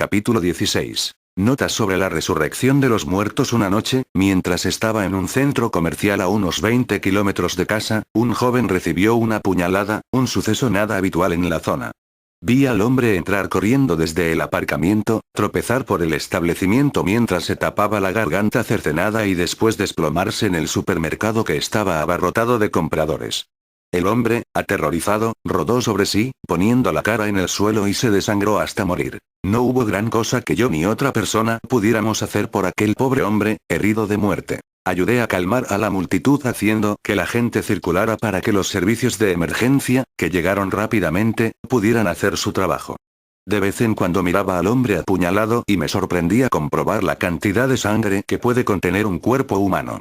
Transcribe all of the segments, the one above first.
Capítulo 16. Notas sobre la resurrección de los muertos. Una noche, mientras estaba en un centro comercial a unos 20 kilómetros de casa, un joven recibió una puñalada, un suceso nada habitual en la zona. Vi al hombre entrar corriendo desde el aparcamiento, tropezar por el establecimiento mientras se tapaba la garganta cercenada y después desplomarse en el supermercado que estaba abarrotado de compradores. El hombre, aterrorizado, rodó sobre sí, poniendo la cara en el suelo y se desangró hasta morir. No hubo gran cosa que yo ni otra persona pudiéramos hacer por aquel pobre hombre, herido de muerte. Ayudé a calmar a la multitud haciendo que la gente circulara para que los servicios de emergencia, que llegaron rápidamente, pudieran hacer su trabajo. De vez en cuando miraba al hombre apuñalado y me sorprendía comprobar la cantidad de sangre que puede contener un cuerpo humano.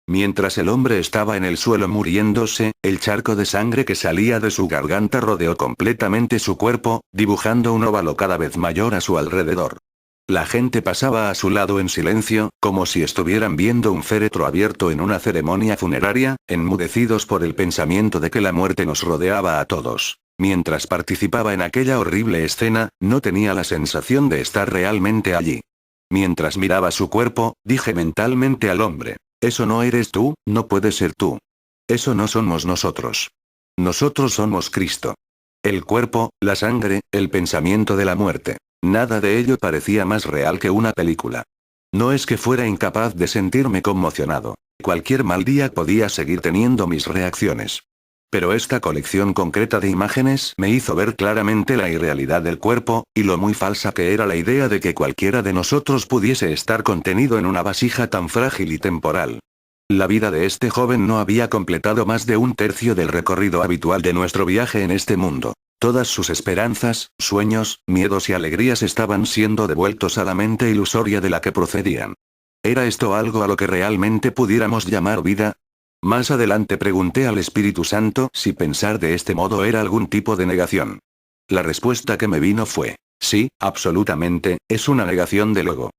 Mientras el hombre estaba en el suelo muriéndose, el charco de sangre que salía de su garganta rodeó completamente su cuerpo, dibujando un óvalo cada vez mayor a su alrededor. La gente pasaba a su lado en silencio, como si estuvieran viendo un féretro abierto en una ceremonia funeraria, enmudecidos por el pensamiento de que la muerte nos rodeaba a todos. Mientras participaba en aquella horrible escena, no tenía la sensación de estar realmente allí. Mientras miraba su cuerpo, dije mentalmente al hombre: eso no eres tú, no puedes ser tú. Eso no somos nosotros. Nosotros somos Cristo. El cuerpo, la sangre, el pensamiento de la muerte. Nada de ello parecía más real que una película. No es que fuera incapaz de sentirme conmocionado. Cualquier mal día podía seguir teniendo mis reacciones. Pero esta colección concreta de imágenes me hizo ver claramente la irrealidad del cuerpo, y lo muy falsa que era la idea de que cualquiera de nosotros pudiese estar contenido en una vasija tan frágil y temporal. La vida de este joven no había completado más de un tercio del recorrido habitual de nuestro viaje en este mundo. Todas sus esperanzas, sueños, miedos y alegrías estaban siendo devueltos a la mente ilusoria de la que procedían. ¿Era esto algo a lo que realmente pudiéramos llamar vida? Más adelante pregunté al Espíritu Santo si pensar de este modo era algún tipo de negación. La respuesta que me vino fue: sí, absolutamente, es una negación del ego.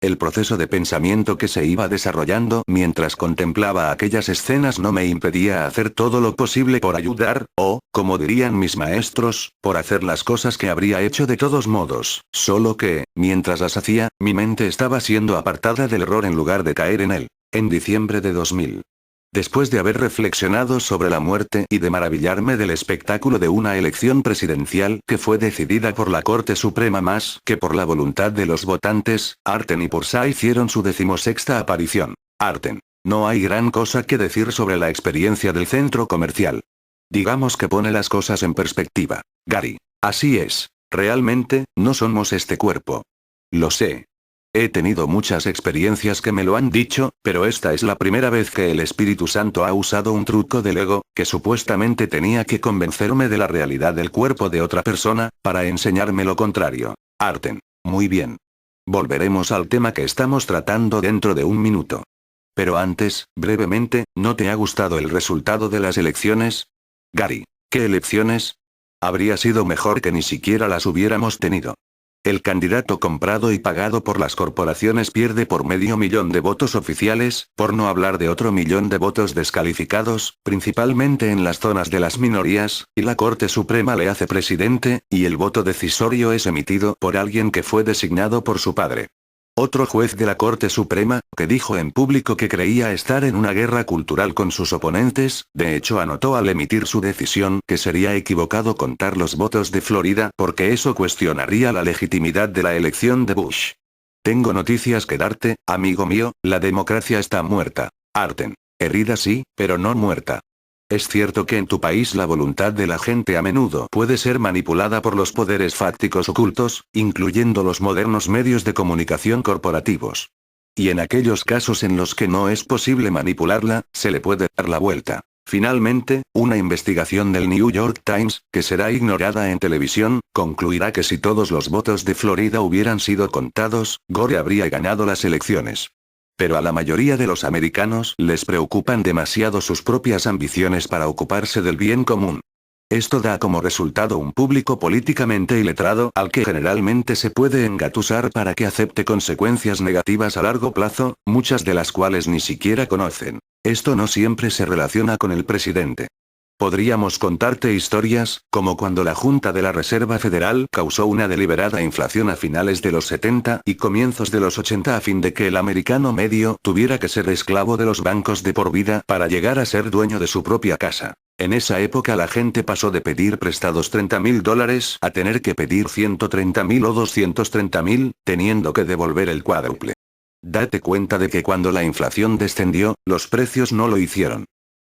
El proceso de pensamiento que se iba desarrollando mientras contemplaba aquellas escenas no me impedía hacer todo lo posible por ayudar, o, como dirían mis maestros, por hacer las cosas que habría hecho de todos modos, solo que, mientras las hacía, mi mente estaba siendo apartada del error en lugar de caer en él. En diciembre de 2000. Después de haber reflexionado sobre la muerte y de maravillarme del espectáculo de una elección presidencial que fue decidida por la Corte Suprema más que por la voluntad de los votantes, Arten y Pursa hicieron su 16ª aparición. Arten. No hay gran cosa que decir sobre la experiencia del centro comercial. Digamos que pone las cosas en perspectiva. Gary. Así es. Realmente, no somos este cuerpo. Lo sé. He tenido muchas experiencias que me lo han dicho, pero esta es la primera vez que el Espíritu Santo ha usado un truco del ego, que supuestamente tenía que convencerme de la realidad del cuerpo de otra persona, para enseñarme lo contrario. Arten. Muy bien. Volveremos al tema que estamos tratando dentro de un minuto. Pero antes, brevemente, ¿no te ha gustado el resultado de las elecciones? Gary. ¿Qué elecciones? Habría sido mejor que ni siquiera las hubiéramos tenido. El candidato comprado y pagado por las corporaciones pierde por 500.000 de votos oficiales, por no hablar de otro 1.000.000 de votos descalificados, principalmente en las zonas de las minorías, y la Corte Suprema le hace presidente, y el voto decisorio es emitido por alguien que fue designado por su padre. Otro juez de la Corte Suprema, que dijo en público que creía estar en una guerra cultural con sus oponentes, de hecho anotó al emitir su decisión que sería equivocado contar los votos de Florida porque eso cuestionaría la legitimidad de la elección de Bush. Tengo noticias que darte, amigo mío, la democracia está muerta. Arten. Herida sí, pero no muerta. Es cierto que en tu país la voluntad de la gente a menudo puede ser manipulada por los poderes fácticos ocultos, incluyendo los modernos medios de comunicación corporativos. Y en aquellos casos en los que no es posible manipularla, se le puede dar la vuelta. Finalmente, una investigación del New York Times, que será ignorada en televisión, concluirá que si todos los votos de Florida hubieran sido contados, Gore habría ganado las elecciones. Pero a la mayoría de los americanos les preocupan demasiado sus propias ambiciones para ocuparse del bien común. Esto da como resultado un público políticamente iletrado al que generalmente se puede engatusar para que acepte consecuencias negativas a largo plazo, muchas de las cuales ni siquiera conocen. Esto no siempre se relaciona con el presidente. Podríamos contarte historias, como cuando la Junta de la Reserva Federal causó una deliberada inflación a finales de los 70 y comienzos de los 80 a fin de que el americano medio tuviera que ser esclavo de los bancos de por vida para llegar a ser dueño de su propia casa. En esa época la gente pasó de pedir prestados $30.000 a tener que pedir $130.000 o $230.000, teniendo que devolver el cuádruple. Date cuenta de que cuando la inflación descendió, los precios no lo hicieron.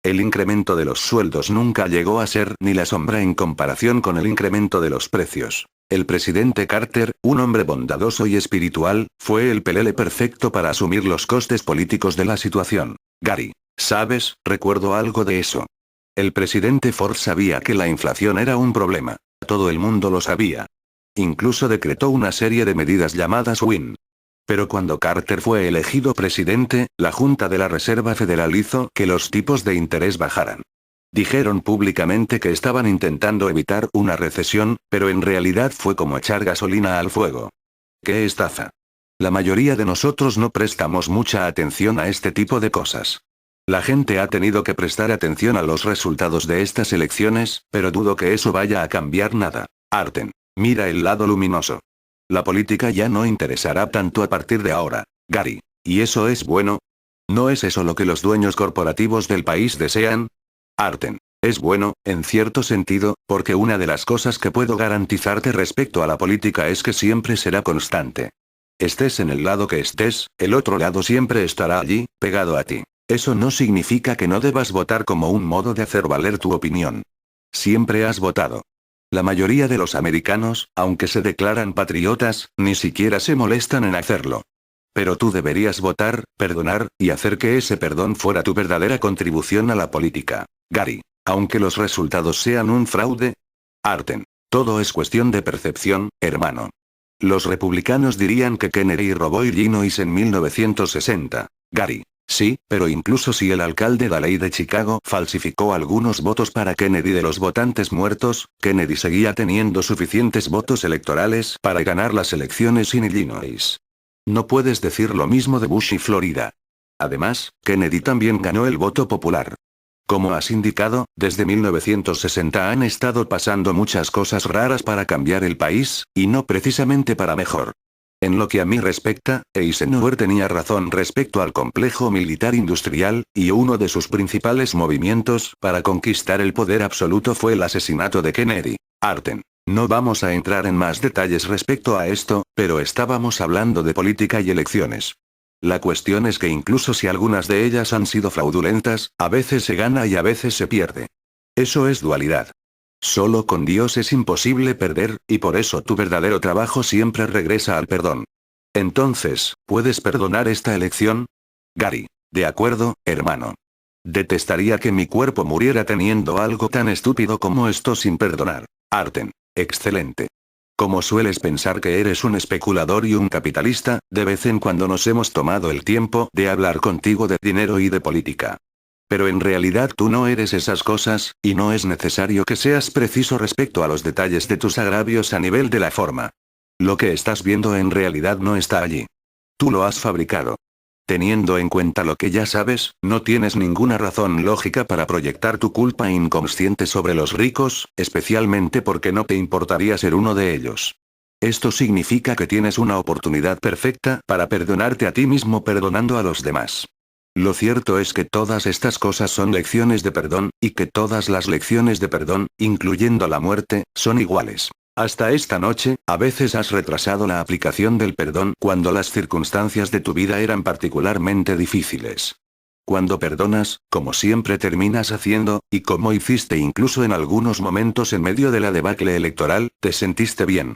El incremento de los sueldos nunca llegó a ser ni la sombra en comparación con el incremento de los precios. El presidente Carter, un hombre bondadoso y espiritual, fue el pelele perfecto para asumir los costes políticos de la situación. Gary, ¿sabes? Recuerdo algo de eso. El presidente Ford sabía que la inflación era un problema. Todo el mundo lo sabía. Incluso decretó una serie de medidas llamadas WIN. Pero cuando Carter fue elegido presidente, la Junta de la Reserva Federal hizo que los tipos de interés bajaran. Dijeron públicamente que estaban intentando evitar una recesión, pero en realidad fue como echar gasolina al fuego. ¡Qué estafa! La mayoría de nosotros no prestamos mucha atención a este tipo de cosas. La gente ha tenido que prestar atención a los resultados de estas elecciones, pero dudo que eso vaya a cambiar nada. Arten, mira el lado luminoso. La política ya no interesará tanto a partir de ahora, Gary. ¿Y eso es bueno? ¿No es eso lo que los dueños corporativos del país desean? Arten. Es bueno, en cierto sentido, porque una de las cosas que puedo garantizarte respecto a la política es que siempre será constante. Estés en el lado que estés, el otro lado siempre estará allí, pegado a ti. Eso no significa que no debas votar como un modo de hacer valer tu opinión. Siempre has votado. La mayoría de los americanos, aunque se declaran patriotas, ni siquiera se molestan en hacerlo. Pero tú deberías votar, perdonar, y hacer que ese perdón fuera tu verdadera contribución a la política, Gary. Aunque los resultados sean un fraude. Arten. Todo es cuestión de percepción, hermano. Los republicanos dirían que Kennedy robó Illinois en 1960, Gary. Sí, pero incluso si el alcalde Daley de Chicago falsificó algunos votos para Kennedy de los votantes muertos, Kennedy seguía teniendo suficientes votos electorales para ganar las elecciones en Illinois. No puedes decir lo mismo de Bush y Florida. Además, Kennedy también ganó el voto popular. Como has indicado, desde 1960 han estado pasando muchas cosas raras para cambiar el país, y no precisamente para mejor. En lo que a mí respecta, Eisenhower tenía razón respecto al complejo militar industrial, y uno de sus principales movimientos para conquistar el poder absoluto fue el asesinato de Kennedy. Arten. No vamos a entrar en más detalles respecto a esto, pero estábamos hablando de política y elecciones. La cuestión es que incluso si algunas de ellas han sido fraudulentas, a veces se gana y a veces se pierde. Eso es dualidad. Solo con Dios es imposible perder, y por eso tu verdadero trabajo siempre regresa al perdón. Entonces, ¿puedes perdonar esta elección? Gary. De acuerdo, hermano. Detestaría que mi cuerpo muriera teniendo algo tan estúpido como esto sin perdonar. Arten. Excelente. Como sueles pensar que eres un especulador y un capitalista, de vez en cuando nos hemos tomado el tiempo de hablar contigo de dinero y de política. Pero en realidad tú no eres esas cosas, y no es necesario que seas preciso respecto a los detalles de tus agravios a nivel de la forma. Lo que estás viendo en realidad no está allí. Tú lo has fabricado. Teniendo en cuenta lo que ya sabes, no tienes ninguna razón lógica para proyectar tu culpa inconsciente sobre los ricos, especialmente porque no te importaría ser uno de ellos. Esto significa que tienes una oportunidad perfecta para perdonarte a ti mismo perdonando a los demás. Lo cierto es que todas estas cosas son lecciones de perdón, y que todas las lecciones de perdón, incluyendo la muerte, son iguales. Hasta esta noche, a veces has retrasado la aplicación del perdón cuando las circunstancias de tu vida eran particularmente difíciles. Cuando perdonas, como siempre terminas haciendo, y como hiciste incluso en algunos momentos en medio de la debacle electoral, te sentiste bien.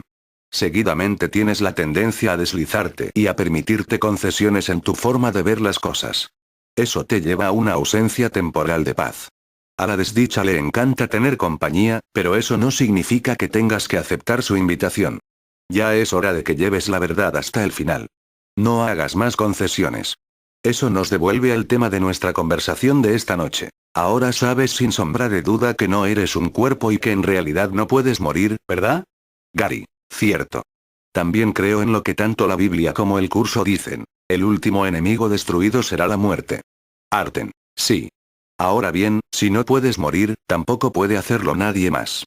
Seguidamente tienes la tendencia a deslizarte y a permitirte concesiones en tu forma de ver las cosas. Eso te lleva a una ausencia temporal de paz. A la desdicha le encanta tener compañía, pero eso no significa que tengas que aceptar su invitación. Ya es hora de que lleves la verdad hasta el final. No hagas más concesiones. Eso nos devuelve al tema de nuestra conversación de esta noche. Ahora sabes sin sombra de duda que no eres un cuerpo y que en realidad no puedes morir, ¿verdad? Gary. Cierto. También creo en lo que tanto la Biblia como el curso dicen. El último enemigo destruido será la muerte. Arten. Sí. Ahora bien, si no puedes morir, tampoco puede hacerlo nadie más.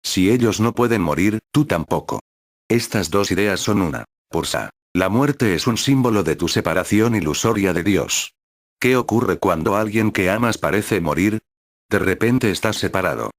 Si ellos no pueden morir, tú tampoco. Estas dos ideas son una. Pursa. La muerte es un símbolo de tu separación ilusoria de Dios. ¿Qué ocurre cuando alguien que amas parece morir? De repente estás separado.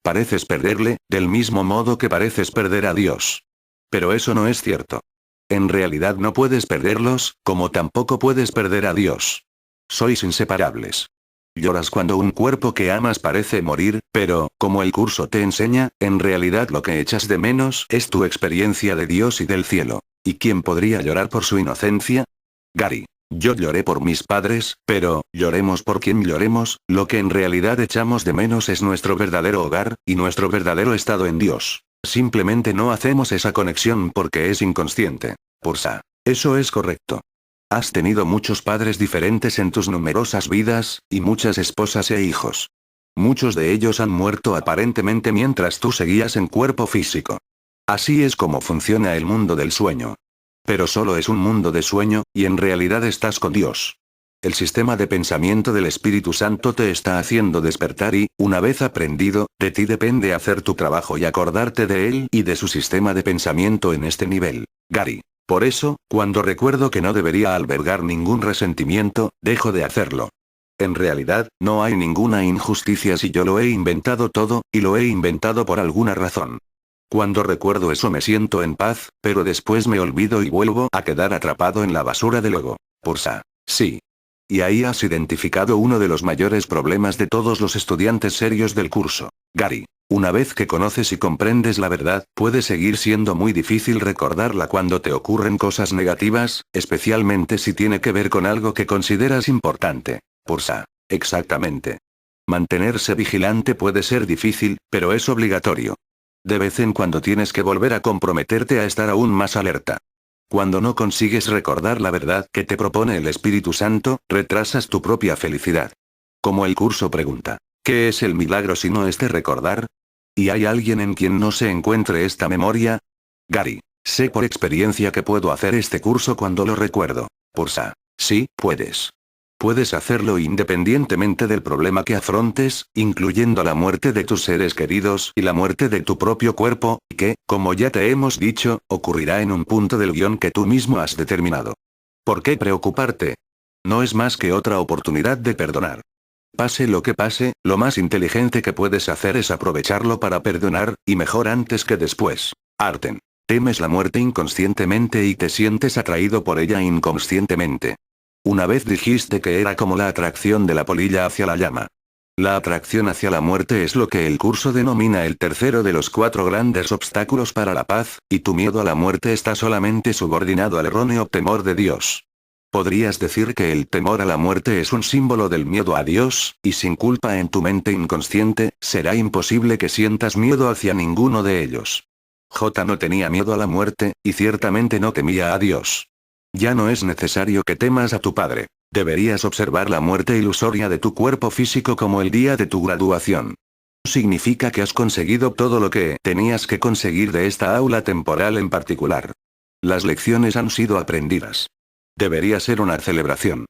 Pareces perderle, del mismo modo que pareces perder a Dios. Pero eso no es cierto. En realidad no puedes perderlos, como tampoco puedes perder a Dios. Sois inseparables. Lloras cuando un cuerpo que amas parece morir, pero, como el curso te enseña, en realidad lo que echas de menos es tu experiencia de Dios y del cielo. ¿Y quién podría llorar por su inocencia? Gary. Yo lloré por mis padres, pero, lloremos por quien lloremos, lo que en realidad echamos de menos es nuestro verdadero hogar, y nuestro verdadero estado en Dios. Simplemente no hacemos esa conexión porque es inconsciente. Pursa. Eso es correcto. Has tenido muchos padres diferentes en tus numerosas vidas, y muchas esposas e hijos. Muchos de ellos han muerto aparentemente mientras tú seguías en cuerpo físico. Así es como funciona el mundo del sueño. Pero solo es un mundo de sueño, y en realidad estás con Dios. El sistema de pensamiento del Espíritu Santo te está haciendo despertar y, una vez aprendido, de ti depende hacer tu trabajo y acordarte de él y de su sistema de pensamiento en este nivel. Gary. Por eso, cuando recuerdo que no debería albergar ningún resentimiento, dejo de hacerlo. En realidad, no hay ninguna injusticia si yo lo he inventado todo, y lo he inventado por alguna razón. Cuando recuerdo eso me siento en paz, pero después me olvido y vuelvo a quedar atrapado en la basura del ego. Pursa. Sí. Y ahí has identificado uno de los mayores problemas de todos los estudiantes serios del curso. Gary. Una vez que conoces y comprendes la verdad, puede seguir siendo muy difícil recordarla cuando te ocurren cosas negativas, especialmente si tiene que ver con algo que consideras importante. Pursa. Exactamente. Mantenerse vigilante puede ser difícil, pero es obligatorio. De vez en cuando tienes que volver a comprometerte a estar aún más alerta. Cuando no consigues recordar la verdad que te propone el Espíritu Santo, retrasas tu propia felicidad. Como el curso pregunta, ¿qué es el milagro si no es de recordar? ¿Y hay alguien en quien no se encuentre esta memoria? Gary. Sé por experiencia que puedo hacer este curso cuando lo recuerdo. Pursa. Sí, puedes. Puedes hacerlo independientemente del problema que afrontes, incluyendo la muerte de tus seres queridos y la muerte de tu propio cuerpo, que, como ya te hemos dicho, ocurrirá en un punto del guión que tú mismo has determinado. ¿Por qué preocuparte? No es más que otra oportunidad de perdonar. Pase lo que pase, lo más inteligente que puedes hacer es aprovecharlo para perdonar, y mejor antes que después. Arten. Temes la muerte inconscientemente y te sientes atraído por ella inconscientemente. Una vez dijiste que era como la atracción de la polilla hacia la llama. La atracción hacia la muerte es lo que el curso denomina el tercero de los 4 grandes obstáculos para la paz, y tu miedo a la muerte está solamente subordinado al erróneo temor de Dios. Podrías decir que el temor a la muerte es un símbolo del miedo a Dios, y sin culpa en tu mente inconsciente, será imposible que sientas miedo hacia ninguno de ellos. J no tenía miedo a la muerte, y ciertamente no temía a Dios. Ya no es necesario que temas a tu padre. Deberías observar la muerte ilusoria de tu cuerpo físico como el día de tu graduación. Significa que has conseguido todo lo que tenías que conseguir de esta aula temporal en particular. Las lecciones han sido aprendidas. Debería ser una celebración.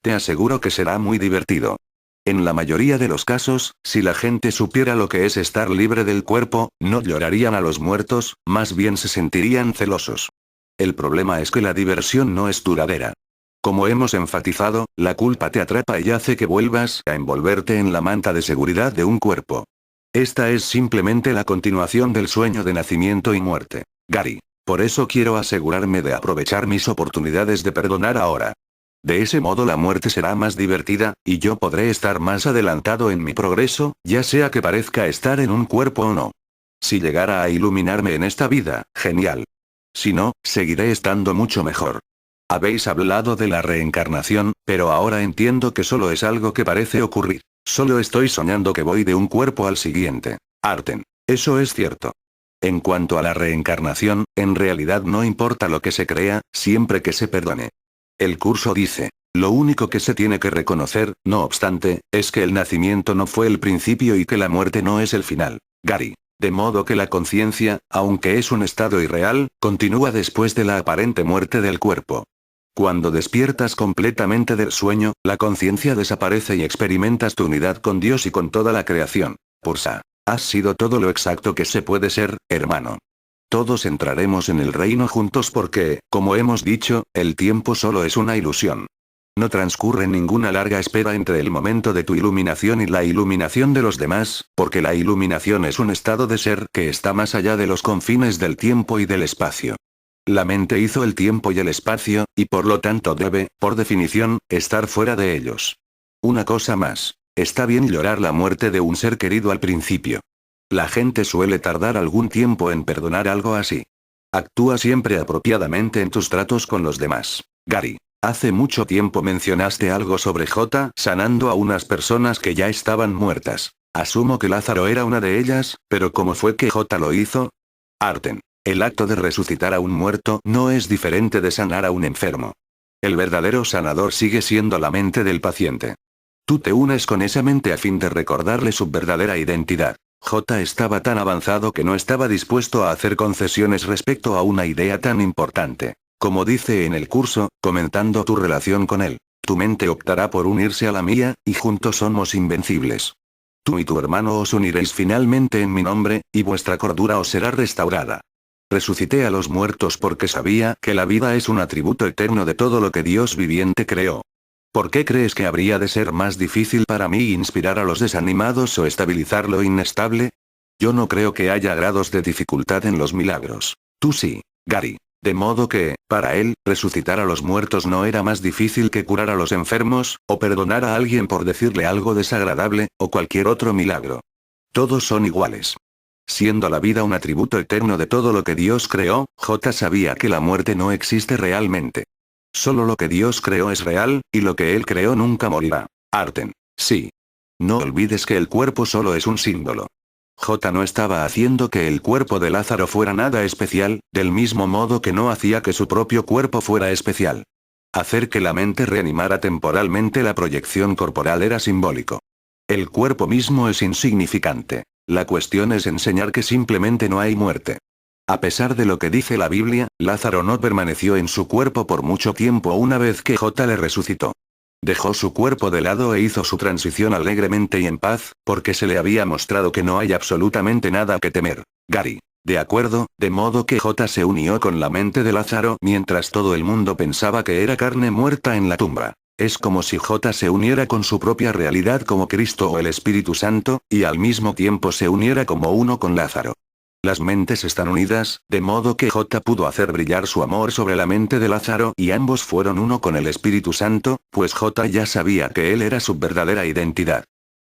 Te aseguro que será muy divertido. En la mayoría de los casos, si la gente supiera lo que es estar libre del cuerpo, no llorarían a los muertos, más bien se sentirían celosos. El problema es que la diversión no es duradera. Como hemos enfatizado, la culpa te atrapa y hace que vuelvas a envolverte en la manta de seguridad de un cuerpo. Esta es simplemente la continuación del sueño de nacimiento y muerte. Gary. Por eso quiero asegurarme de aprovechar mis oportunidades de perdonar ahora. De ese modo la muerte será más divertida, y yo podré estar más adelantado en mi progreso, ya sea que parezca estar en un cuerpo o no. Si llegara a iluminarme en esta vida, genial. Si no, seguiré estando mucho mejor. Habéis hablado de la reencarnación, pero ahora entiendo que solo es algo que parece ocurrir. Solo estoy soñando que voy de un cuerpo al siguiente. Arten. Eso es cierto. En cuanto a la reencarnación, en realidad no importa lo que se crea, siempre que se perdone. El curso dice, lo único que se tiene que reconocer, no obstante, es que el nacimiento no fue el principio y que la muerte no es el final. Gary. De modo que la conciencia, aunque es un estado irreal, continúa después de la aparente muerte del cuerpo. Cuando despiertas completamente del sueño, la conciencia desaparece y experimentas tu unidad con Dios y con toda la creación. Pursa. Has sido todo lo exacto que se puede ser, hermano. Todos entraremos en el reino juntos porque, como hemos dicho, el tiempo solo es una ilusión. No transcurre ninguna larga espera entre el momento de tu iluminación y la iluminación de los demás, porque la iluminación es un estado de ser que está más allá de los confines del tiempo y del espacio. La mente hizo el tiempo y el espacio, y por lo tanto debe, por definición, estar fuera de ellos. Una cosa más. Está bien llorar la muerte de un ser querido al principio. La gente suele tardar algún tiempo en perdonar algo así. Actúa siempre apropiadamente en tus tratos con los demás. Gary. Hace mucho tiempo mencionaste algo sobre J sanando a unas personas que ya estaban muertas. Asumo que Lázaro era una de ellas, pero ¿cómo fue que J lo hizo? Arten. El acto de resucitar a un muerto no es diferente de sanar a un enfermo. El verdadero sanador sigue siendo la mente del paciente. Tú te unes con esa mente a fin de recordarle su verdadera identidad. J estaba tan avanzado que no estaba dispuesto a hacer concesiones respecto a una idea tan importante. Como dice en el curso, comentando tu relación con él, tu mente optará por unirse a la mía, y juntos somos invencibles. Tú y tu hermano os uniréis finalmente en mi nombre, y vuestra cordura os será restaurada. Resucité a los muertos porque sabía que la vida es un atributo eterno de todo lo que Dios viviente creó. ¿Por qué crees que habría de ser más difícil para mí inspirar a los desanimados o estabilizar lo inestable? Yo no creo que haya grados de dificultad en los milagros. Tú sí, Gary. De modo que, para él, resucitar a los muertos no era más difícil que curar a los enfermos, o perdonar a alguien por decirle algo desagradable, o cualquier otro milagro. Todos son iguales. Siendo la vida un atributo eterno de todo lo que Dios creó, J sabía que la muerte no existe realmente. Solo lo que Dios creó es real, y lo que Él creó nunca morirá. Arten. Sí. No olvides que el cuerpo solo es un símbolo. J no estaba haciendo que el cuerpo de Lázaro fuera nada especial, del mismo modo que no hacía que su propio cuerpo fuera especial. Hacer que la mente reanimara temporalmente la proyección corporal era simbólico. El cuerpo mismo es insignificante. La cuestión es enseñar que simplemente no hay muerte. A pesar de lo que dice la Biblia, Lázaro no permaneció en su cuerpo por mucho tiempo una vez que J le resucitó. Dejó su cuerpo de lado e hizo su transición alegremente y en paz, porque se le había mostrado que no hay absolutamente nada que temer. Gary. De acuerdo, de modo que J se unió con la mente de Lázaro mientras todo el mundo pensaba que era carne muerta en la tumba. Es como si J se uniera con su propia realidad como Cristo o el Espíritu Santo, y al mismo tiempo se uniera como uno con Lázaro. Las mentes están unidas, de modo que J pudo hacer brillar su amor sobre la mente de Lázaro y ambos fueron uno con el Espíritu Santo, pues J ya sabía que él era su verdadera identidad.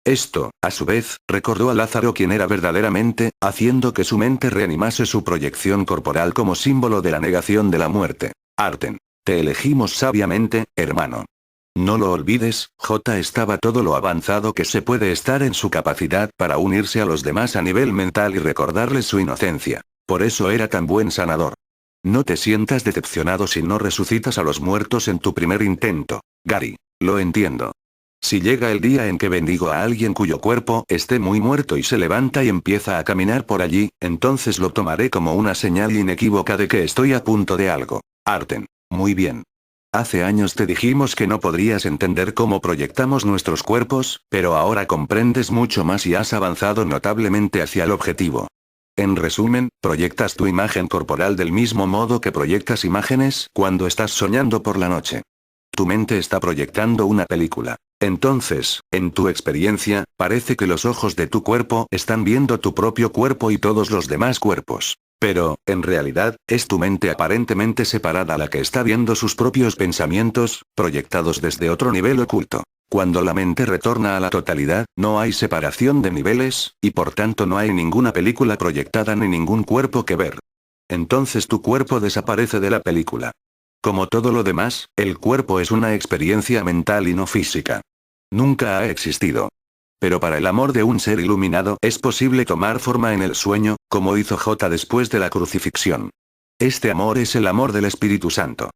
Esto, a su vez, recordó a Lázaro quién era verdaderamente, haciendo que su mente reanimase su proyección corporal como símbolo de la negación de la muerte. Arten. Te elegimos sabiamente, hermano. No lo olvides, J estaba todo lo avanzado que se puede estar en su capacidad para unirse a los demás a nivel mental y recordarles su inocencia. Por eso era tan buen sanador. No te sientas decepcionado si no resucitas a los muertos en tu primer intento, Gary. Lo entiendo. Si llega el día en que bendigo a alguien cuyo cuerpo esté muy muerto y se levanta y empieza a caminar por allí, entonces lo tomaré como una señal inequívoca de que estoy a punto de algo. Arten. Muy bien. Hace años te dijimos que no podrías entender cómo proyectamos nuestros cuerpos, pero ahora comprendes mucho más y has avanzado notablemente hacia el objetivo. En resumen, proyectas tu imagen corporal del mismo modo que proyectas imágenes cuando estás soñando por la noche. Tu mente está proyectando una película. Entonces, en tu experiencia, parece que los ojos de tu cuerpo están viendo tu propio cuerpo y todos los demás cuerpos. Pero, en realidad, es tu mente aparentemente separada la que está viendo sus propios pensamientos, proyectados desde otro nivel oculto. Cuando la mente retorna a la totalidad, no hay separación de niveles, y por tanto no hay ninguna película proyectada ni ningún cuerpo que ver. Entonces tu cuerpo desaparece de la película. Como todo lo demás, el cuerpo es una experiencia mental y no física. Nunca ha existido. Pero para el amor de un ser iluminado es posible tomar forma en el sueño, como hizo J después de la crucifixión. Este amor es el amor del Espíritu Santo.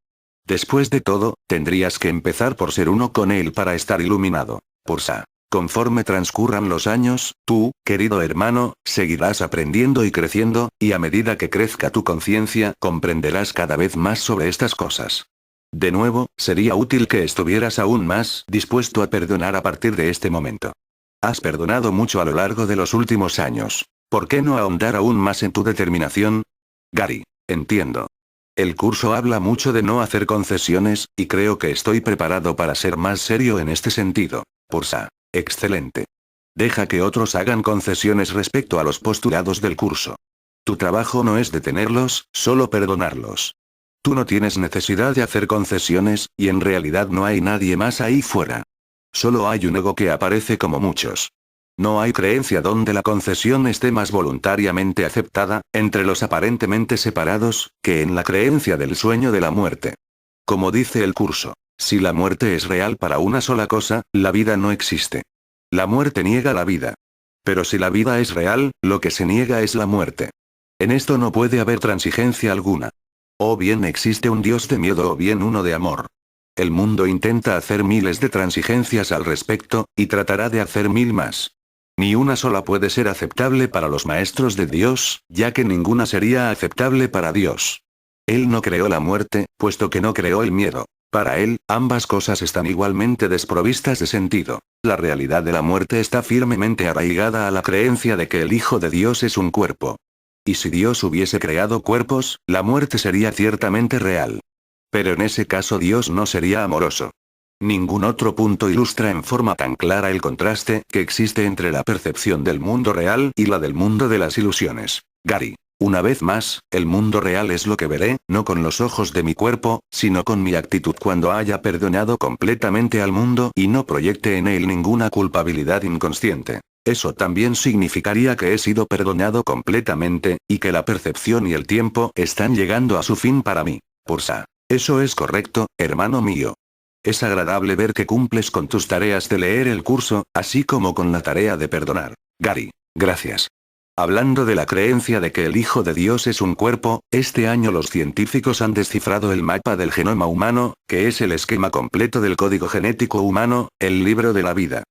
Después de todo, tendrías que empezar por ser uno con él para estar iluminado. Pursa. Conforme transcurran los años, tú, querido hermano, seguirás aprendiendo y creciendo, y a medida que crezca tu conciencia, comprenderás cada vez más sobre estas cosas. De nuevo, sería útil que estuvieras aún más dispuesto a perdonar a partir de este momento. Has perdonado mucho a lo largo de los últimos años. ¿Por qué no ahondar aún más en tu determinación? Gary, entiendo. El curso habla mucho de no hacer concesiones, y creo que estoy preparado para ser más serio en este sentido. Pursa. Excelente. Deja que otros hagan concesiones respecto a los postulados del curso. Tu trabajo no es detenerlos, solo perdonarlos. Tú no tienes necesidad de hacer concesiones, y en realidad no hay nadie más ahí fuera. Solo hay un ego que aparece como muchos. No hay creencia donde la concesión esté más voluntariamente aceptada, entre los aparentemente separados, que en la creencia del sueño de la muerte. Como dice el curso, si la muerte es real para una sola cosa, la vida no existe. La muerte niega la vida. Pero si la vida es real, lo que se niega es la muerte. En esto no puede haber transigencia alguna. O bien existe un Dios de miedo o bien uno de amor. El mundo intenta hacer miles de transigencias al respecto, y tratará de hacer 1000 más. Ni una sola puede ser aceptable para los maestros de Dios, ya que ninguna sería aceptable para Dios. Él no creó la muerte, puesto que no creó el miedo. Para él, ambas cosas están igualmente desprovistas de sentido. La realidad de la muerte está firmemente arraigada a la creencia de que el Hijo de Dios es un cuerpo. Y si Dios hubiese creado cuerpos, la muerte sería ciertamente real. Pero en ese caso Dios no sería amoroso. Ningún otro punto ilustra en forma tan clara el contraste que existe entre la percepción del mundo real y la del mundo de las ilusiones. Gary. Una vez más, el mundo real es lo que veré, no con los ojos de mi cuerpo, sino con mi actitud cuando haya perdonado completamente al mundo y no proyecte en él ninguna culpabilidad inconsciente. Eso también significaría que he sido perdonado completamente, y que la percepción y el tiempo están llegando a su fin para mí. Pursa. Eso es correcto, hermano mío. Es agradable ver que cumples con tus tareas de leer el curso, así como con la tarea de perdonar. Gary. Gracias. Hablando de la creencia de que el Hijo de Dios es un cuerpo, este año los científicos han descifrado el mapa del genoma humano, que es el esquema completo del código genético humano, el libro de la vida.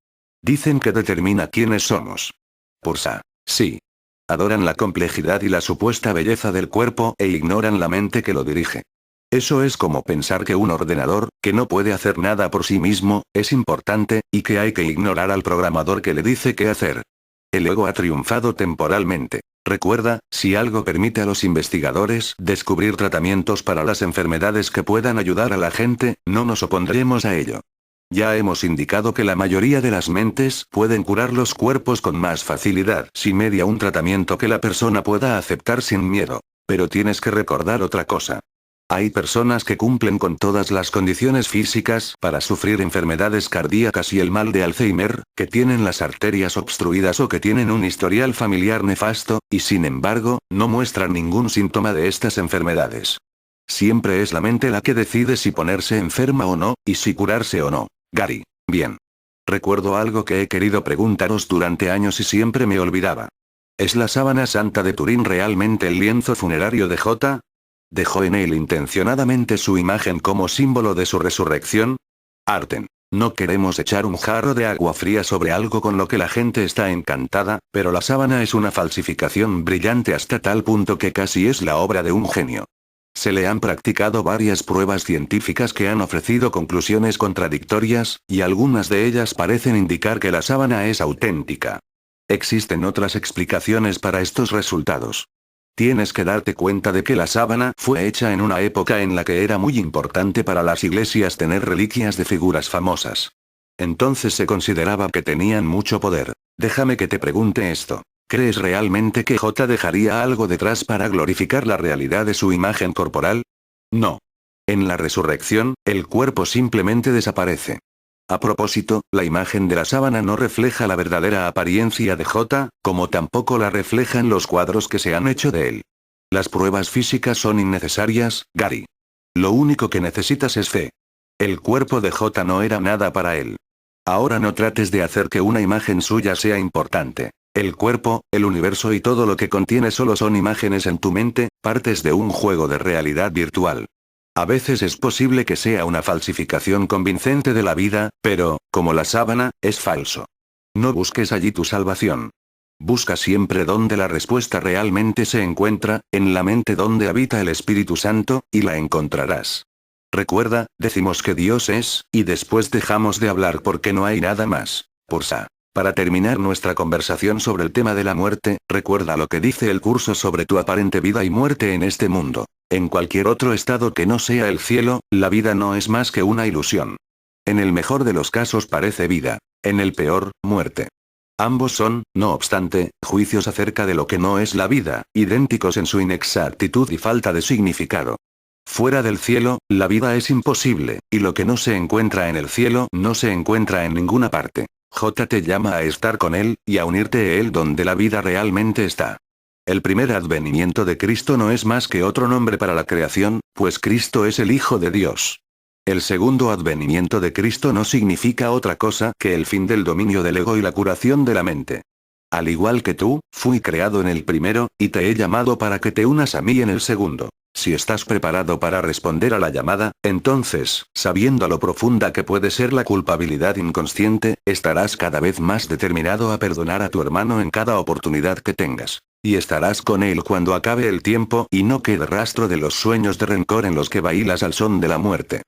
Dicen que determina quiénes somos. Pursa. Sí. Adoran la complejidad y la supuesta belleza del cuerpo e ignoran la mente que lo dirige. Eso es como pensar que un ordenador, que no puede hacer nada por sí mismo, es importante, y que hay que ignorar al programador que le dice qué hacer. El ego ha triunfado temporalmente. Recuerda, si algo permite a los investigadores descubrir tratamientos para las enfermedades que puedan ayudar a la gente, no nos opondremos a ello. Ya hemos indicado que la mayoría de las mentes pueden curar los cuerpos con más facilidad si media un tratamiento que la persona pueda aceptar sin miedo. Pero tienes que recordar otra cosa. Hay personas que cumplen con todas las condiciones físicas para sufrir enfermedades cardíacas y el mal de Alzheimer, que tienen las arterias obstruidas o que tienen un historial familiar nefasto, y sin embargo, no muestran ningún síntoma de estas enfermedades. Siempre es la mente la que decide si ponerse enferma o no, y si curarse o no. Gary. Bien. Recuerdo algo que he querido preguntaros durante años y siempre me olvidaba. ¿Es la sábana santa de Turín realmente el lienzo funerario de J? ¿Dejó en él intencionadamente su imagen como símbolo de su resurrección? Arten. No queremos echar un jarro de agua fría sobre algo con lo que la gente está encantada, pero la sábana es una falsificación brillante hasta tal punto que casi es la obra de un genio. Se le han practicado varias pruebas científicas que han ofrecido conclusiones contradictorias, y algunas de ellas parecen indicar que la sábana es auténtica. Existen otras explicaciones para estos resultados. Tienes que darte cuenta de que la sábana fue hecha en una época en la que era muy importante para las iglesias tener reliquias de figuras famosas. Entonces se consideraba que tenían mucho poder. Déjame que te pregunte esto. ¿Crees realmente que J dejaría algo detrás para glorificar la realidad de su imagen corporal? No. En la resurrección, el cuerpo simplemente desaparece. A propósito, la imagen de la sábana no refleja la verdadera apariencia de J, como tampoco la reflejan los cuadros que se han hecho de él. Las pruebas físicas son innecesarias, Gary. Lo único que necesitas es fe. El cuerpo de J no era nada para él. Ahora no trates de hacer que una imagen suya sea importante. El cuerpo, el universo y todo lo que contiene solo son imágenes en tu mente, partes de un juego de realidad virtual. A veces es posible que sea una falsificación convincente de la vida, pero, como la sábana, es falso. No busques allí tu salvación. Busca siempre donde la respuesta realmente se encuentra, en la mente donde habita el Espíritu Santo, y la encontrarás. Recuerda, decimos que Dios es, y después dejamos de hablar porque no hay nada más. Porsa. Para terminar nuestra conversación sobre el tema de la muerte, recuerda lo que dice el curso sobre tu aparente vida y muerte en este mundo. En cualquier otro estado que no sea el cielo, la vida no es más que una ilusión. En el mejor de los casos parece vida. En el peor, muerte. Ambos son, no obstante, juicios acerca de lo que no es la vida, idénticos en su inexactitud y falta de significado. Fuera del cielo, la vida es imposible, y lo que no se encuentra en el cielo no se encuentra en ninguna parte. J te llama a estar con Él, y a unirte a Él donde la vida realmente está. El primer advenimiento de Cristo no es más que otro nombre para la creación, pues Cristo es el Hijo de Dios. El segundo advenimiento de Cristo no significa otra cosa que el fin del dominio del ego y la curación de la mente. Al igual que tú, fui creado en el primero, y te he llamado para que te unas a mí en el segundo. Si estás preparado para responder a la llamada, entonces, sabiendo lo profunda que puede ser la culpabilidad inconsciente, estarás cada vez más determinado a perdonar a tu hermano en cada oportunidad que tengas. Y estarás con él cuando acabe el tiempo y no quede rastro de los sueños de rencor en los que bailas al son de la muerte.